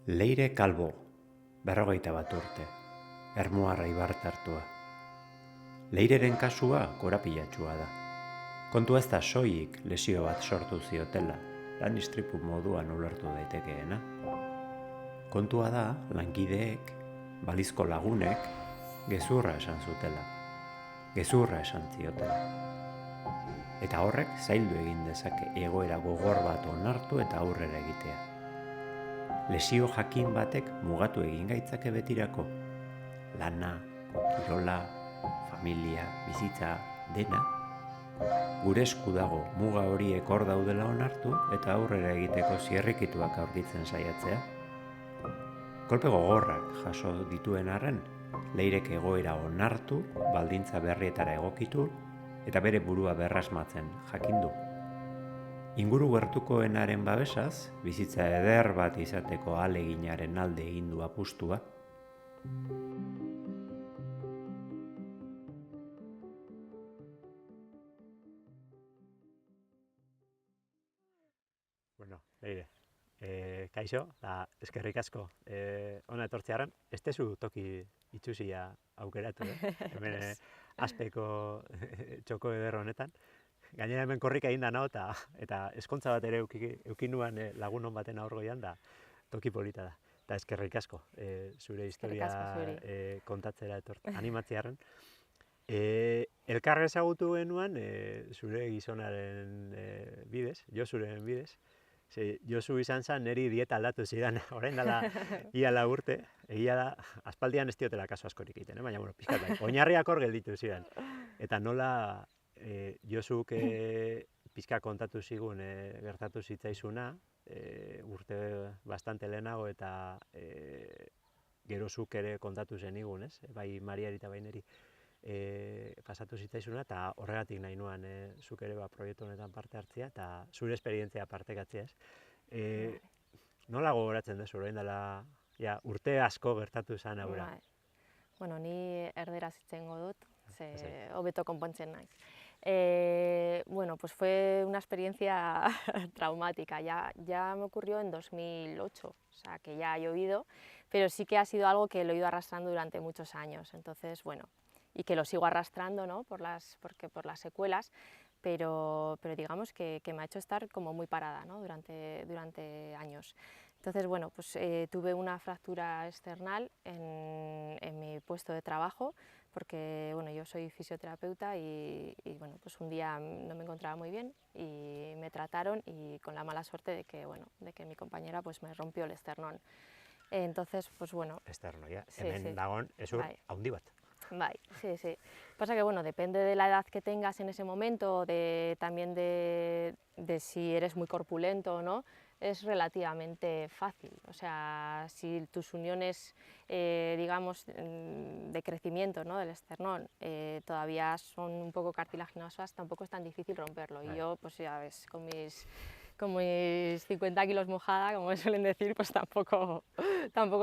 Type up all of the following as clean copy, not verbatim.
Leire Kalbo, 41 urte, Ermuarra ibartartua. Leireren kasua korapilatsua da. Kontua ez da soilik lesio bat sortu ziotela, lan istripu moduan ulertu daitekeena. Kontua da langideek, balizko lagunek, gezurra esan zutela. Gezurra esan ziotela. Eta horrek zaildu egin dezake egoera gogor bat onartu eta aurrera egitea. Lesio jakin batek mugatu egin gaitzake betirako. Lana, kirola, familia, bizitza, dena. Gure esku dago muga horiek hor daudela onartu eta aurrera egiteko zirrikituak aurkitzen saiatzea. Kolpe gogorrak jaso dituen arren, Leirek egoera onartu, baldintza berrietara egokitu eta bere burua berrasmatzen jakindu. Inguru gertukoenaren babesaz, bizitza eder bat izateko ahaleginaren alde egin du apustua. Bueno, Leire, kaixo, eskerrik asko. Hona etortzearen, ez tezu toki itxusia aukeratu, hemen azpeko txoko eder honetan. Gainera hemen korrika egin da nao, eta eskontza bat ere eukinuan lagun hon baten aurgoian da, toki polita da. Eta eskerrik asko, zure historia kontatzera animatzearen. Elkar ezagutu genuan, zure gizonaren bidez, Josuren bidez. Josu izan zen, niri dieta aldatu zidan, orain dela ia 4 urte, egia da, aspaldian ez diotela kasu askorik egiten, baina, bueno, pixkat bai, oinarriak hor gelditu zidan. Eta nola Josuk pixka kontatu zigun gertatu zitzaizuna, urte bastante lehenago eta gero zuk ere kontatu zenigun, ez? Bai Mariari eta bai niri pasatu zitzaizuna, eta horregatik nahi nuen zuk ere proiektu honetan parte hartzea eta zure esperientzia partekatzea, ez? Nola gogoratzen dezu, orain dela urte asko gertatu zen haura? Bueno, ni erderaz hitz egingo dut, hobeto konpontzen naiz. Bueno, pues fue una experiencia traumática, ya me ocurrió en 2008, o sea que ya ha llovido, pero sí que ha sido algo que lo he ido arrastrando durante muchos años, entonces, bueno, y que lo sigo arrastrando, ¿no? por las secuelas, pero digamos que me ha hecho estar como muy parada, ¿no? durante años. Entonces, bueno, pues tuve una fractura external en mi puesto de trabajo, porque bueno, yo soy fisioterapeuta y bueno, pues un día no me encontraba muy bien y me trataron, y con la mala suerte de que mi compañera pues me rompió el esternón. Entonces, pues bueno... Esterno, ja. Hemen dagoen, ezur, haundi bat. Bai, sí. Pasa que, bueno, depende de la edad que tengas en ese momento, también de si eres muy corpulento o no, es relativamente fácil. O sea, si tus uniones, digamos, de crecimiento, ¿no? del esternón todavía son un poco cartilaginosas, tampoco es tan difícil romperlo. Y yo, pues ya ves, con mis 50 kilos mojada, como suelen decir, pues tampoco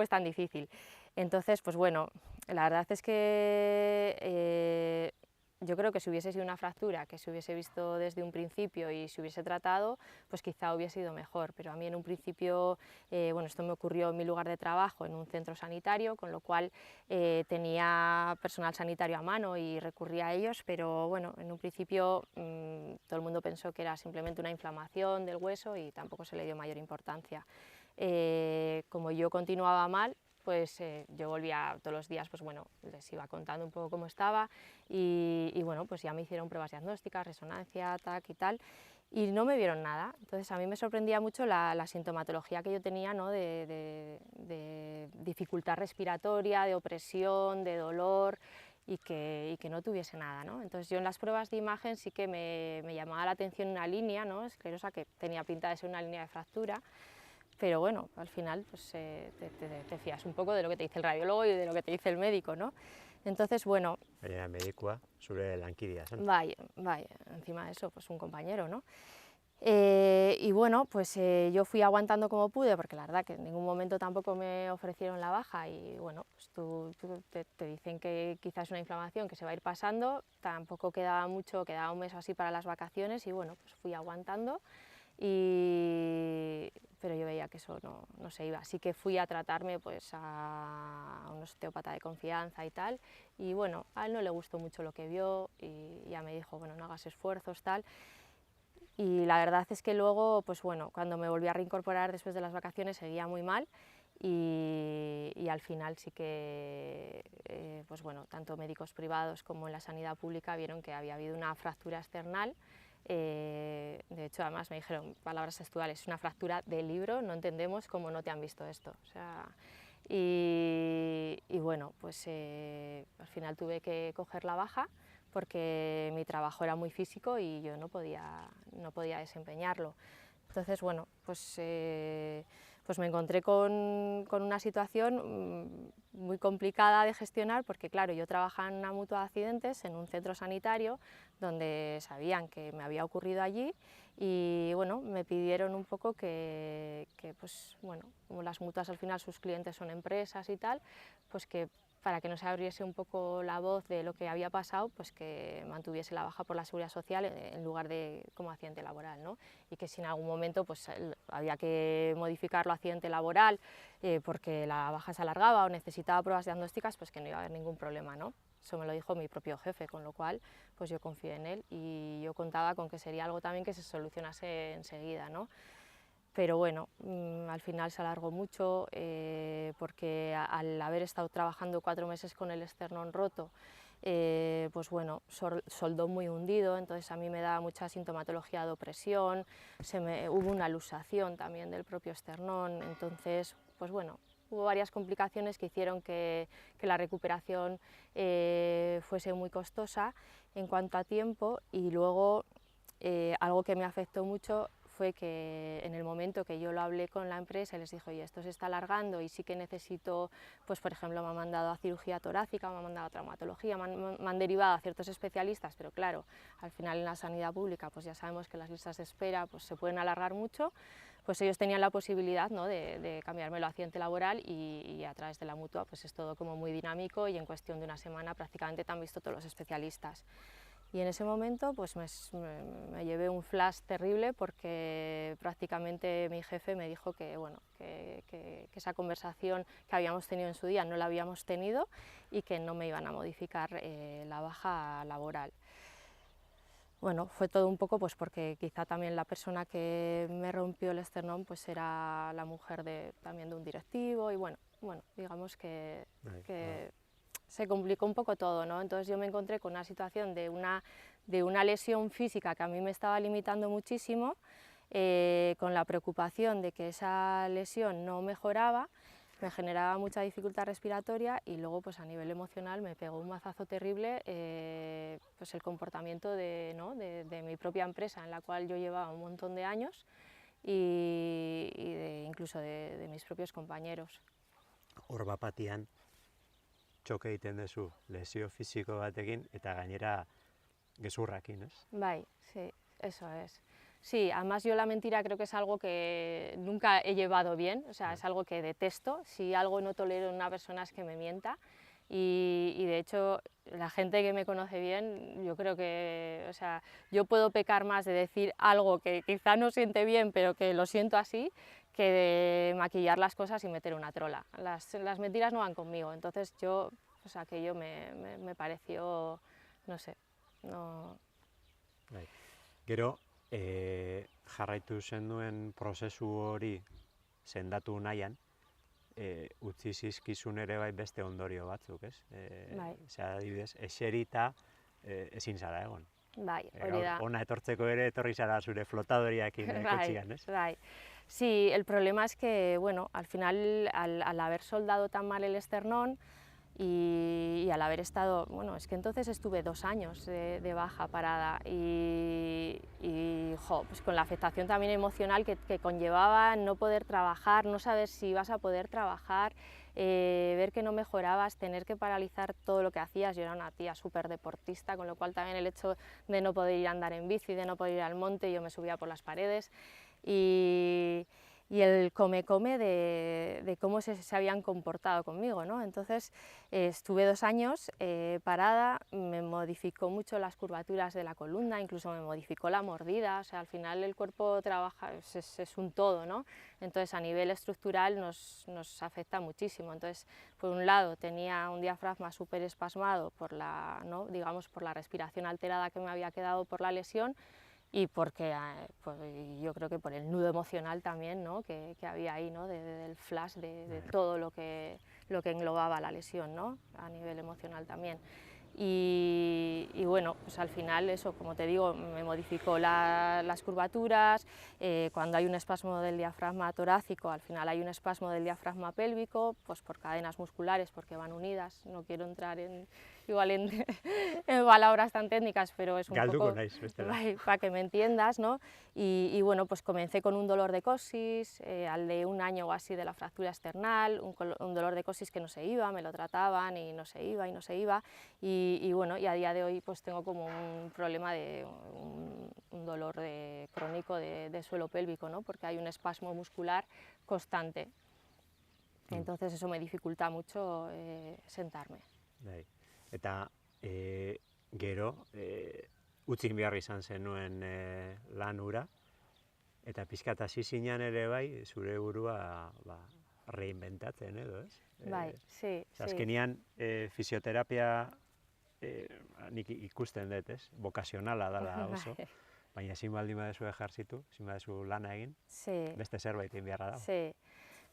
es tan difícil. Entonces, pues bueno, la verdad es que yo creo que si hubiese sido una fractura que se hubiese visto desde un principio y se hubiese tratado, pues quizá hubiese ido mejor, pero a mí en un principio, bueno, esto me ocurrió en mi lugar de trabajo, en un centro sanitario, con lo cual tenía personal sanitario a mano y recurría a ellos, pero bueno, en un principio todo el mundo pensó que era simplemente una inflamación del hueso y tampoco se le dio mayor importancia. Como yo continuaba mal, pues yo volvía todos los días, pues bueno, les iba contando un poco cómo estaba y bueno, pues ya me hicieron pruebas diagnósticas, resonancia, TAC y tal, y no me vieron nada. Entonces a mí me sorprendía mucho la sintomatología que yo tenía, ¿no? de dificultad respiratoria, de opresión, de dolor, y que no tuviese nada, ¿no? Entonces yo en las pruebas de imagen sí que me llamaba la atención una línea, ¿no? esclerosa, que tenía pinta de ser una línea de fractura. Pero bueno, al final pues, te fías un poco de lo que te dice el radiólogo y de lo que te dice el médico, ¿no? Entonces, bueno... Baina medikua, zure lankidea zen. Bai, encima de eso, pues un compañero, ¿no? Y bueno, pues yo fui aguantando como pude, porque la verdad que en ningún momento tampoco me ofrecieron la baja, y bueno, pues te dicen que quizás es una inflamación que se va a ir pasando, tampoco quedaba mucho, quedaba un mes o así para las vacaciones, y bueno, pues fui aguantando. Pero yo veía que eso no se iba. Así que fui a tratarme pues a un osteópata de confianza y tal, y bueno, a él no le gustó mucho lo que vio y ya me dijo, bueno, no hagas esfuerzos, tal. Y la verdad es que luego, pues bueno, cuando me volví a reincorporar después de las vacaciones seguía muy mal y al final sí que, pues bueno, tanto médicos privados como en la sanidad pública vieron que había habido una fractura external. De hecho, además me dijeron, palabras textuales, es una fractura de libro, no entendemos cómo no te han visto esto. O sea, y bueno, pues al final tuve que coger la baja porque mi trabajo era muy físico y yo no podía desempeñarlo. Entonces, bueno, pues me encontré con una situación muy complicada de gestionar porque, claro, yo trabajaba en una mutua de accidentes, en un centro sanitario, donde sabían que me había ocurrido allí y, bueno, me pidieron un poco pues, bueno, como las mutuas al final sus clientes son empresas y tal, pues que para que no se abriese un poco la voz de lo que había pasado, pues que mantuviese la baja por la Seguridad Social en lugar de como accidente laboral, ¿no? Y que si en algún momento pues, había que modificarlo a accidente laboral porque la baja se alargaba o necesitaba pruebas diagnósticas, pues que no iba a haber ningún problema, ¿no? Eso me lo dijo mi propio jefe, con lo cual pues yo confié en él y yo contaba con que sería algo también que se solucionase enseguida, ¿no? Pero bueno, al final se alargó mucho porque al haber estado trabajando 4 meses con el esternón roto, pues bueno, soldó muy hundido, entonces a mí me daba mucha sintomatología de opresión, hubo una luxación también del propio esternón, entonces, pues bueno, hubo varias complicaciones que hicieron que la recuperación fuese muy costosa en cuanto a tiempo y luego algo que me afectó mucho fue que en el momento que yo lo hablé con la empresa y les dije, oye, esto se está alargando y sí que necesito, pues por ejemplo, me han mandado a cirugía torácica, me han mandado a traumatología, me han derivado a ciertos especialistas, pero claro, al final en la sanidad pública pues ya sabemos que las listas de espera pues, se pueden alargar mucho, pues ellos tenían la posibilidad, ¿no?, de cambiármelo a accidente laboral y a través de la mutua pues es todo como muy dinámico y en cuestión de una semana prácticamente te han visto todos los especialistas. Y en ese momento pues me llevé un flash terrible porque prácticamente mi jefe me dijo que, bueno, que esa conversación que habíamos tenido en su día no la habíamos tenido y que no me iban a modificar la baja laboral. Bueno, fue todo un poco pues porque quizá también la persona que me rompió el esternón pues era la mujer también de un directivo y bueno, digamos que se complicó un poco todo, ¿no? Entonces yo me encontré con una situación de una lesión física que a mí me estaba limitando muchísimo, con la preocupación de que esa lesión no mejoraba, me generaba mucha dificultad respiratoria y luego pues a nivel emocional me pegó un mazazo terrible pues el comportamiento de mi propia empresa en la cual yo llevaba un montón de años y incluso de mis propios compañeros. Hor bapatian txoke egiten duzu lesio fisiko batekin eta gainera gezurrakin, ez? Bai, sí, eso es. Sí, además yo la mentira creo que es algo que nunca he llevado bien, o sea, es algo que detesto. Si algo no tolero en una persona es que me mienta y de hecho la gente que me conoce bien, yo creo que, o sea, yo puedo pecar más de decir algo que quizá no siente bien, pero que lo siento así, que de maquillar las cosas y meter una trola. Las mentiras no van conmigo, entonces yo, o sea, aquello me pareció, no sé, no... Gero, jarraitu zenuen prozesu hori sendatu nahian, utzi zizkizun ere bai beste ondorio batzuk, ez? Bai. Osea, adibidez, eserita ezin zara egon. Bai, hori da. Hona etortzeko ere etorri zara zure flotadoriakin kotxian, ez? Bai. Sí, el problema es que, bueno, al final, al haber soldado tan mal el esternón y al haber estado, bueno, es que entonces estuve 2 años de baja parada y pues con la afectación también emocional que conllevaba no poder trabajar, no saber si ibas a poder trabajar, ver que no mejorabas, tener que paralizar todo lo que hacías. Yo era una tía súper deportista, con lo cual también el hecho de no poder ir a andar en bici, de no poder ir al monte, yo me subía por las paredes y el come-come de cómo se habían comportado conmigo, ¿no? Entonces estuve 2 años parada, me modificó mucho las curvaturas de la columna, incluso me modificó la mordida, o sea, al final el cuerpo trabaja, es un todo, ¿no? Entonces a nivel estructural nos afecta muchísimo. Entonces, por un lado tenía un diafragma súper espasmado por la, ¿no? digamos, por la respiración alterada que me había quedado por la lesión, y porque pues, yo creo que por el nudo emocional también, ¿no? que había ahí, ¿no? del flash, de todo lo que englobaba la lesión, ¿no? A nivel emocional también. Y bueno, pues al final eso, como te digo, me modificó las curvaturas, cuando hay un espasmo del diafragma torácico, al final hay un espasmo del diafragma pélvico, pues por cadenas musculares, porque van unidas, no quiero entrar igual en palabras tan técnicas, pero es un Galduko poco naiz, bestela. para que me entiendas, ¿no? Y bueno, pues comencé con un dolor de coxis, al de 1 año o así de la fractura esternal, un dolor de coxis que no se iba, me lo trataban y no se iba y no se iba, y bueno, y a día de hoy pues tengo como un problema de un dolor crónico de suelo pélvico, ¿no? Porque hay un espasmo muscular constante, entonces eso me dificulta mucho sentarme. Bai. Eta gero, utzik behar izan zenuen lan hura, eta pixkat hasi zinean ere bai, zure burua reinventatzen edo, ez? Bai, sí, sí. Azkenean, fisioterapia nik ikusten dut, ez? Bokazionala dela oso, Bai. baina ezin baldin baduzu ejerzitu, ezin baduzu lana egin, Sí, beste zerbait egin beharra dago. sí.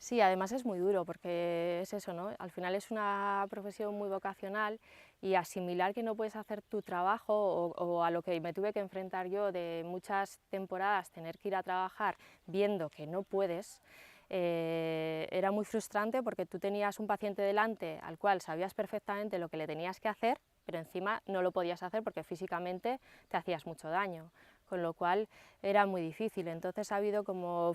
Sí, además es muy duro porque es eso, ¿no? Al final es una profesión muy vocacional y asimilar que no puedes hacer tu trabajo o a lo que me tuve que enfrentar yo de muchas temporadas, tener que ir a trabajar viendo que no puedes, era muy frustrante porque tú tenías un paciente delante al cual sabías perfectamente lo que le tenías que hacer, pero encima no lo podías hacer porque físicamente te hacías mucho daño, con lo cual era muy difícil. Entonces ha habido como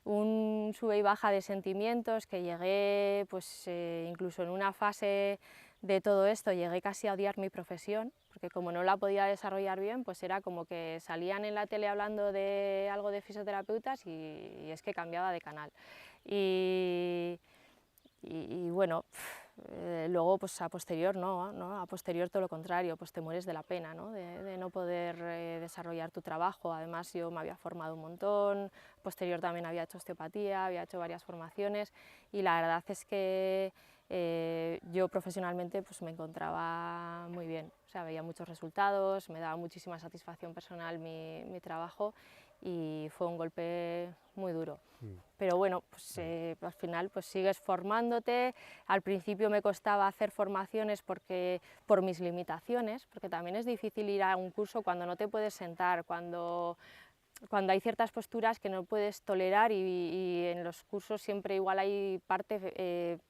un sube y baja de sentimientos, que llegué, pues incluso en una fase de todo esto, llegué casi a odiar mi profesión, porque como no la podía desarrollar bien, pues era como que salían en la tele hablando de algo de fisioterapeutas y es que cambiaba de canal. Y bueno, luego pues a posterior no, a posterior todo lo contrario, pues te mueres de la pena, ¿no? De no poder desarrollar tu trabajo. Además yo me había formado un montón, posterior también había hecho osteopatía, había hecho varias formaciones y la verdad es que yo profesionalmente pues me encontraba muy bien, o sea, veía muchos resultados, me daba muchísima satisfacción personal mi trabajo y fue un golpe muy duro. Pero bueno, pues al final pues sigues formándote. Al principio me costaba hacer formaciones por mis limitaciones, porque también es difícil ir a un curso cuando no te puedes sentar, cuando hay ciertas posturas que no puedes tolerar y en los cursos siempre igual hay parte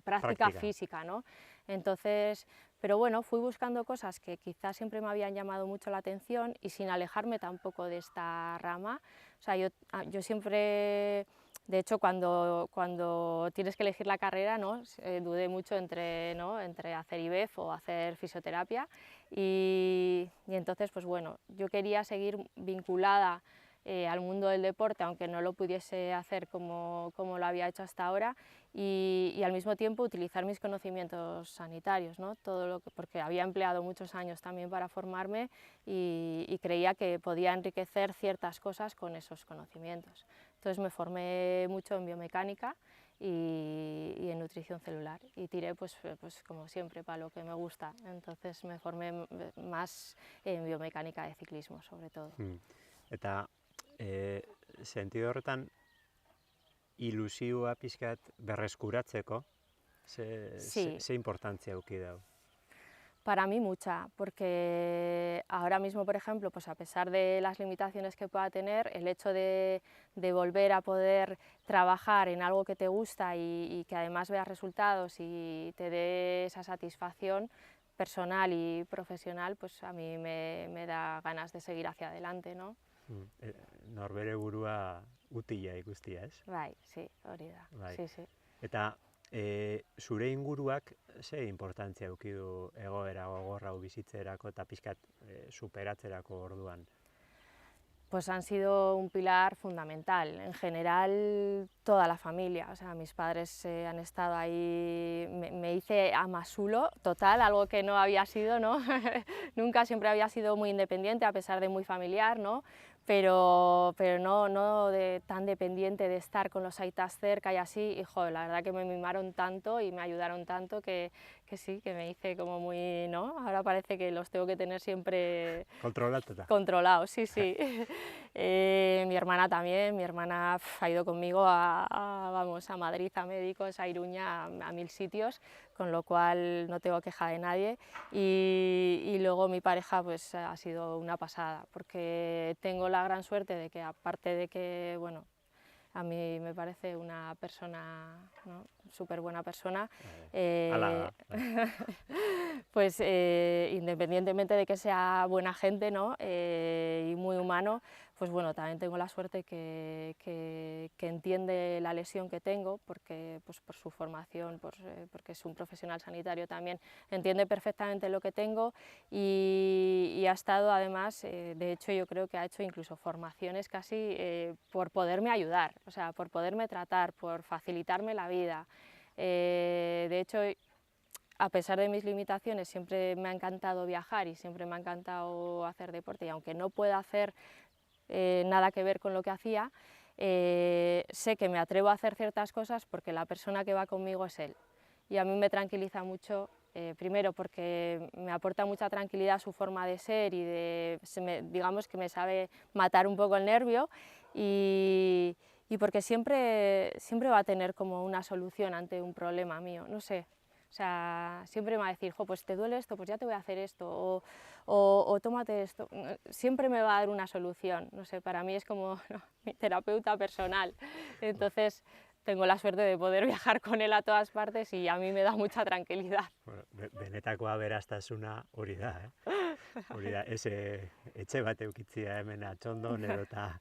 práctica física, ¿no? Entonces, pero bueno, fui buscando cosas que quizás siempre me habían llamado mucho la atención y sin alejarme tampoco de esta rama. O sea, yo siempre, de hecho, cuando tienes que elegir la carrera, ¿no? Dudé mucho entre hacer IBEF o hacer fisioterapia y entonces, pues bueno, yo quería seguir vinculada al mundo del deporte, aunque no lo pudiese hacer como lo había hecho hasta ahora, y al mismo tiempo utilizar mis conocimientos sanitarios, ¿no? Porque había empleado muchos años también para formarme y creía que podía enriquecer ciertas cosas con esos conocimientos. Entonces me formé mucho en biomecánica y en nutrición celular y tiré pues como siempre para lo que me gusta, entonces me formé más en biomecánica de ciclismo sobre todo. Eta sentido horretan ilusioa pixkat berreskuratzeko ze importantzia eduki dau? Para mí mucha, porque ahora mismo, por ejemplo, pues a pesar de las limitaciones que pueda tener, el hecho de volver a poder trabajar en algo que te gusta y que además veas resultados y te dé esa satisfacción personal y profesional, pues a mí me da ganas de seguir hacia adelante, ¿no? Norbere burua utila ikustia, ez? Bai, sí, hori da, sí, sí. Eta zure inguruak ze importantzia eduki du egoera gogor hau bizitzerako eta pixkat superatzerako orduan? pues han sido un pilar fundamental. En general, toda la familia, o sea, mis padres han estado ahí, me hice amasulo total, algo que no había sido, ¿no? Nunca, siempre había sido muy independiente, a pesar de muy familiar, ¿no? Pero no tan dependiente de estar con los aitas cerca y así, y joder, la verdad que me mimaron tanto y me ayudaron tanto que sí, que me hice como muy, ¿no? Ahora parece que los tengo que tener siempre controlados, sí, sí. Mi hermana también, mi hermana ha ido conmigo vamos, a Madrid, a médicos, a Iruña, a 1000 sitios, con lo cual no tengo queja de nadie, y luego mi pareja pues ha sido una pasada, porque tengo la gran suerte de que, aparte de que, bueno, a mí me parece una persona, ¿no?, súper buena persona, pues independientemente de que sea buena gente, ¿no?, y muy humano, pues bueno, también tengo la suerte que entiende la lesión que tengo, porque pues por su formación, porque es un profesional sanitario también, entiende perfectamente lo que tengo, y ha estado además, de hecho yo creo que ha hecho incluso formaciones casi por poderme ayudar, o sea, por poderme tratar, por facilitarme la vida. De hecho, a pesar de mis limitaciones, siempre me ha encantado viajar y siempre me ha encantado hacer deporte, y aunque no pueda hacer nada que ver con lo que hacía, sé que me atrevo a hacer ciertas cosas porque la persona que va conmigo es él, y a mí me tranquiliza mucho, primero porque me aporta mucha tranquilidad su forma de ser y digamos que me sabe matar un poco el nervio, y porque siempre va a tener como una solución ante un problema mío, no sé. O sea, siempre me va a decir, jo, pues te duele esto, pues ya te voy a hacer esto, o tómate esto. Siempre me va a dar una solución, no sé, para mí es como, ¿no?, mi terapeuta personal. Entonces tengo la suerte de poder viajar con él a todas partes y a mí me da mucha tranquilidad. Bueno, benetako aberastasuna hori da, hori da, etxe bat eukitzia hemen atxondon edota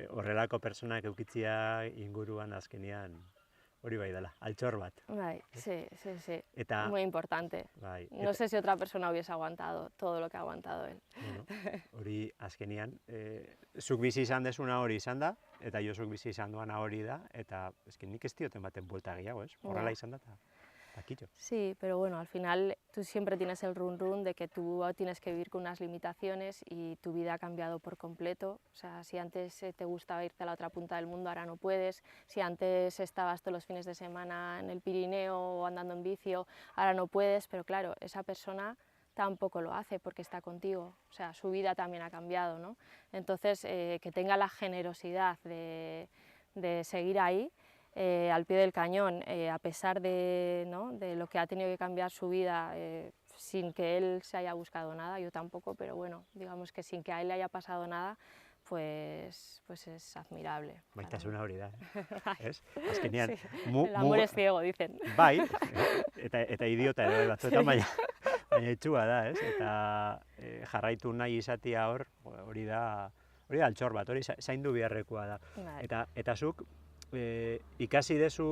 horrelako personak eukitzia inguruan azkenean hori bai dela, altxor bat. Bai, sí, sí, sí, Eta, muy importante. bai, No sé si otra persona hubiese aguantado todo lo que ha aguantado él. Bueno, hori azkenean, zuk bizi izan desuna hori izan da, eta Josuk bizi izan duana hori da, eta eske nik ez dioten baten buelta gehiago, ez? Horrela izan da, eta kito. Sí, pero bueno, al final tú siempre tienes el run run de que tú tienes que vivir con unas limitaciones y tu vida ha cambiado por completo. O sea, si antes te gustaba irte a la otra punta del mundo, ahora no puedes. Si antes estabas todos los fines de semana en el Pirineo o andando en vicio, ahora no puedes. Pero claro, esa persona tampoco lo hace porque está contigo. O sea, su vida también ha cambiado, ¿no? Entonces, que tenga la generosidad de seguir ahí, al pie del cañón, a pesar de, ¿no?, de lo que ha tenido que cambiar su vida, sin que él se haya buscado nada, yo tampoco, pero bueno, digamos que sin que a él le haya pasado nada, pues es admirable. Maitasuna hori da, ez? Sí, Azkenean, el amor es ciego, dicen. Bai, eta idiota ere batzuetan, baina itxua da, ez? Eta jarraitu nahi izatea hori da altxor bat, hori zaindu beharrekoa da. Eta zuk, ikasi dezu,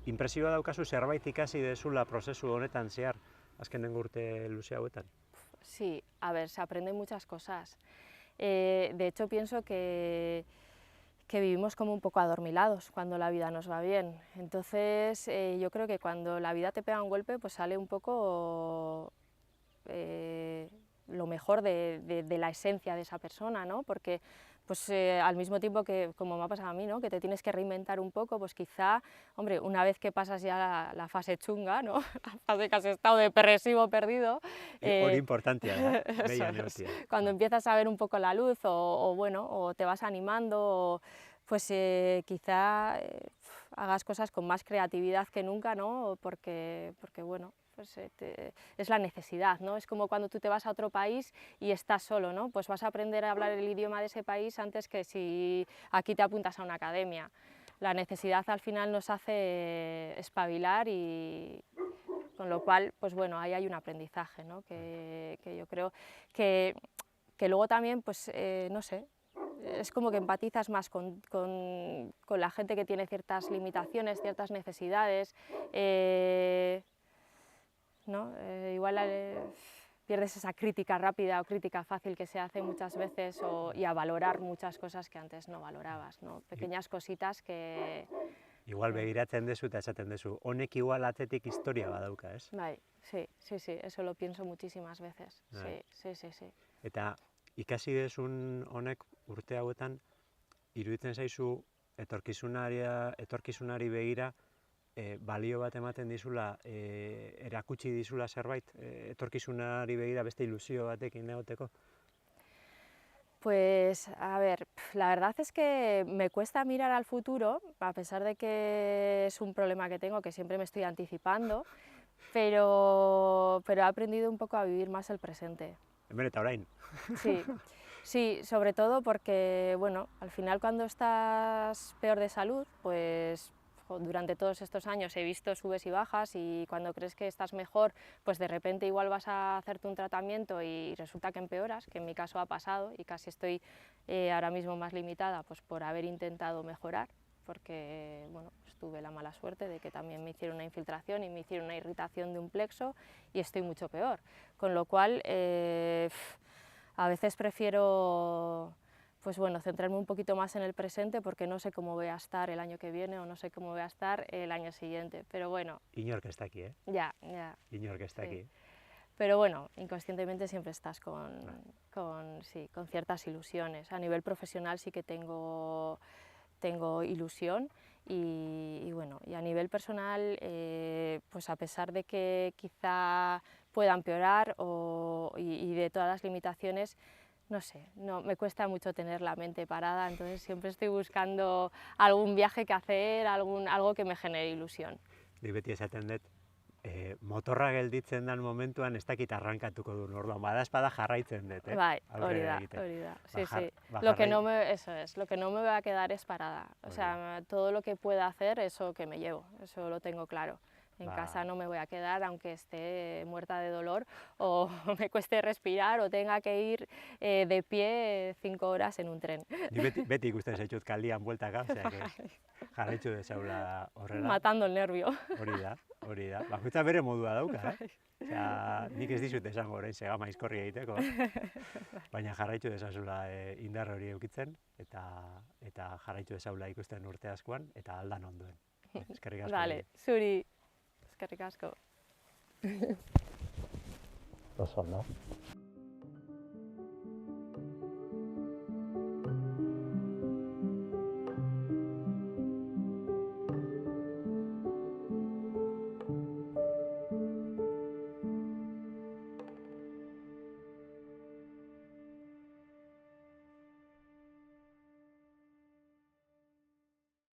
inpresioa daukazu zerbait ikasi dezula prozesu honetan zehar, azkenengo urte luze hauetan? Sí, a ver, se aprenden muchas cosas. De hecho, pienso que vivimos como un poco adormilados cuando la vida nos va bien. Entonces, yo creo que cuando la vida te pega un golpe, pues sale un poco lo mejor de la esencia de esa persona, ¿no? Porque pues al mismo tiempo que, como me ha pasado a mí, ¿no?, que te tienes que reinventar un poco, pues quizá, hombre, una vez que pasas ya la fase chunga, ¿no?, la fase que has estado depresivo, perdido, hori importantea da, behia neotia. Cuando empiezas a ver un poco la luz, o bueno, o te vas animando, pues quizá hagas cosas con más creatividad que nunca, ¿no?, porque bueno, pues es la necesidad, ¿no? Es como cuando tú te vas a otro país y estás solo, ¿no? Pues vas a aprender a hablar el idioma de ese país antes que si aquí te apuntas a una academia. La necesidad al final nos hace espabilar, y con lo cual, pues bueno, ahí hay un aprendizaje, ¿no?, que yo creo que luego también, pues no sé, es como que empatizas más con la gente que tiene ciertas limitaciones, ciertas necesidades, ¿no? Igual pierdes esa crítica rápida o crítica fácil que se hace muchas veces y a valorar muchas cosas que antes no valorabas, ¿no? Pequeñas cositas que... Igual begiratzen dezu eta esaten dezu, honek igual atzetik historia badauka, ez? Bai, sí, eso lo pienso muchísimas veces, Bai. sí. Eta ikasi dezun honek urte hauetan, iruditzen zaizu etorkizunari begira balio bat ematen dizula, erakutsi dizula zerbait, etorkizunari begira beste ilusio batekin egoteko? Pues, a ver, la verdad es que me cuesta mirar al futuro, a pesar de que es un problema que tengo, que siempre me estoy anticipando, pero he aprendido un poco a vivir más el presente. Hemen eta orain. Sí, sobre todo porque, bueno, al final cuando estás peor de salud, pues durante todos estos años he visto subes y bajas y cuando crees que estás mejor, pues de repente igual vas a hacerte un tratamiento y resulta que empeoras, que en mi caso ha pasado y casi estoy ahora mismo más limitada pues por haber intentado mejorar, porque bueno, pues tuve la mala suerte de que también me hicieron una infiltración y me hicieron una irritación de un plexo y estoy mucho peor, con lo cual a veces prefiero pues bueno, centrarme un poquito más en el presente porque no sé cómo voy a estar el año que viene o no sé cómo voy a estar el año siguiente, pero bueno. Inork ez daki, Ya. Inork ez daki. Pero bueno, inconscientemente siempre estás con ciertas ilusiones. A nivel profesional sí que tengo ilusión y bueno, y a nivel personal, pues a pesar de que quizá pueda empeorar y de todas las limitaciones, no sé, me cuesta mucho tener la mente parada, entonces siempre estoy buscando algún viaje que hacer, algo que me genere ilusión. Nik beti esaten dut, motorra gelditzen den momentuan ez dakit arrankatuko duen, orduan badaezpada jarraitzen dut, Bai, hori da. Sí. Lo que no me voy a quedar es parada, o sea, todo lo que pueda hacer, eso que me llevo, eso lo tengo claro. En casa no me voy a quedar aunque esté muerta de dolor o me cueste respirar o tenga que ir de pie 5 horas en un tren. Ni beti ikusten zaitut kaldian bueltaka, osea, jarraitzu dezaula horrela. Matando el nervio. Hori da. Bakoitza bere modua dauka, Osea, nik ez dizut esango orain segama aizkorri egiteko, baina jarraitzu dezazula indar hori eukitzen eta jarraitzu dezaula ikusten urte askoan eta aldan ondoen. Eskerrik asko. Vale, zuri. Eskerrik asko. Oso ondo.